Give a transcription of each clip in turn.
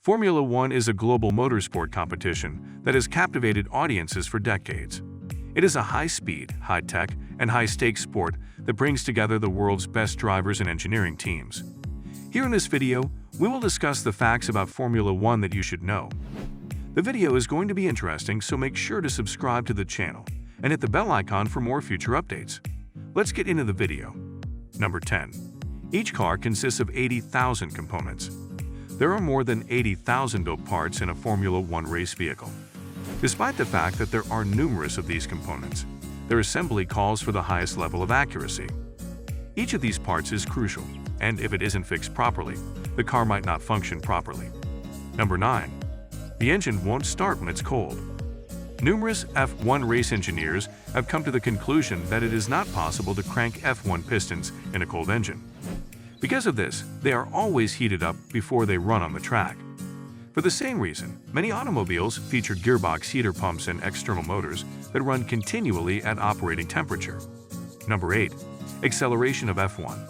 Formula One is a global motorsport competition that has captivated audiences for decades. It is a high-speed, high-tech, and high-stakes sport that brings together the world's best drivers and engineering teams. Here in this video, we will discuss the facts about Formula One that you should know. The video is going to be interesting, so make sure to subscribe to the channel and hit the bell icon for more future updates. Let's get into the video. Number 10. Each car consists of 80,000 components. There are more than 80,000 built parts in a Formula One race vehicle. Despite the fact that there are numerous of these components, their assembly calls for the highest level of accuracy. Each of these parts is crucial, and if it isn't fixed properly, the car might not function properly. Number 9. The engine won't start when it's cold. Numerous F1 race engineers have come to the conclusion that it is not possible to crank F1 pistons in a cold engine. Because of this, they are always heated up before they run on the track. For the same reason, many automobiles feature gearbox heater pumps and external motors that run continually at operating temperature. Number 8. Acceleration of F1.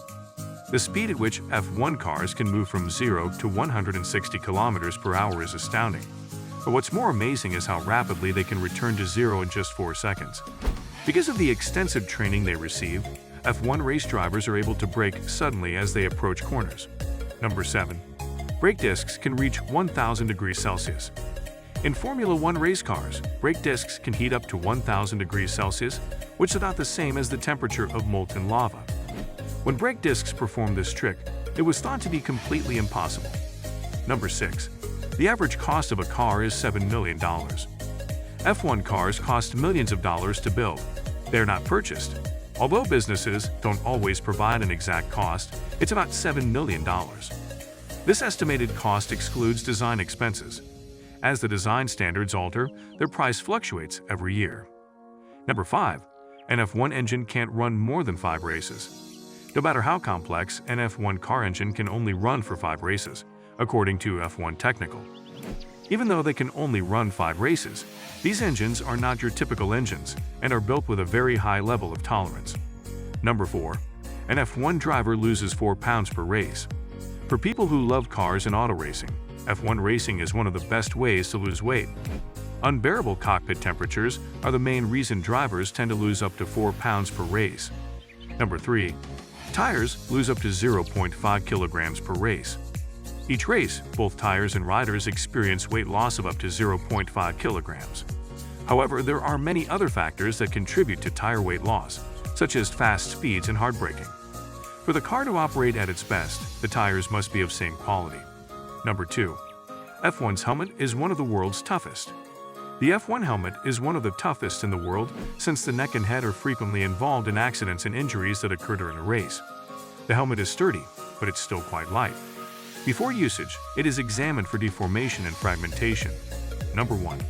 The speed at which F1 cars can move from 0 to 160 km per hour is astounding. But what's more amazing is how rapidly they can return to 0 in just 4 seconds. Because of the extensive training they receive, F1 race drivers are able to brake suddenly as they approach corners. Number 7. Brake discs can reach 1,000 degrees Celsius. In Formula One race cars, brake discs can heat up to 1,000 degrees Celsius, which is about the same as the temperature of molten lava. When brake discs perform this trick, it was thought to be completely impossible. Number 6. The average cost of a car is $7 million. F1 cars cost millions of dollars to build. They are not purchased. Although businesses don't always provide an exact cost, it's about $7 million. This estimated cost excludes design expenses. As the design standards alter, their price fluctuates every year. Number 5. An F1 engine can't run more than 5 races. No matter how complex, an F1 car engine can only run for 5 races, according to F1 Technical. Even though they can only run 5 races, these engines are not your typical engines and are built with a very high level of tolerance. Number 4. An F1 driver loses 4 pounds per race. For people who love cars and auto racing, F1 racing is one of the best ways to lose weight. Unbearable cockpit temperatures are the main reason drivers tend to lose up to 4 pounds per race. Number 3. Tires lose up to 0.5 kilograms per race. Each race, both tires and riders experience weight loss of up to 0.5 kilograms. However, there are many other factors that contribute to tire weight loss, such as fast speeds and hard braking. For the car to operate at its best, the tires must be of same quality. Number 2. F1's helmet is one of the world's toughest. The F1 helmet is one of the toughest in the world since the neck and head are frequently involved in accidents and injuries that occur during a race. The helmet is sturdy, but it's still quite light. Before usage, it is examined for deformation and fragmentation. Number 1.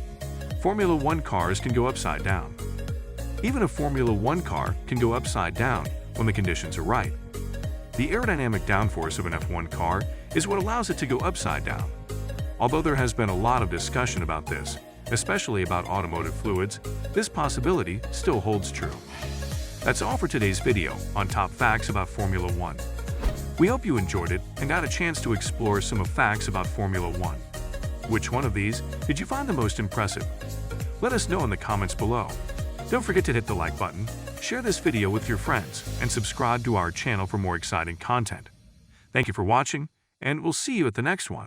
Formula One cars can go upside down. Even a Formula One car can go upside down when the conditions are right. The aerodynamic downforce of an F1 car is what allows it to go upside down. Although there has been a lot of discussion about this, especially about automotive fluids, this possibility still holds true. That's all for today's video on top facts about Formula One. We hope you enjoyed it and got a chance to explore some of facts about Formula One. Which one of these did you find the most impressive? Let us know in the comments below. Don't forget to hit the like button, share this video with your friends, and subscribe to our channel for more exciting content. Thank you for watching, and we'll see you at the next one.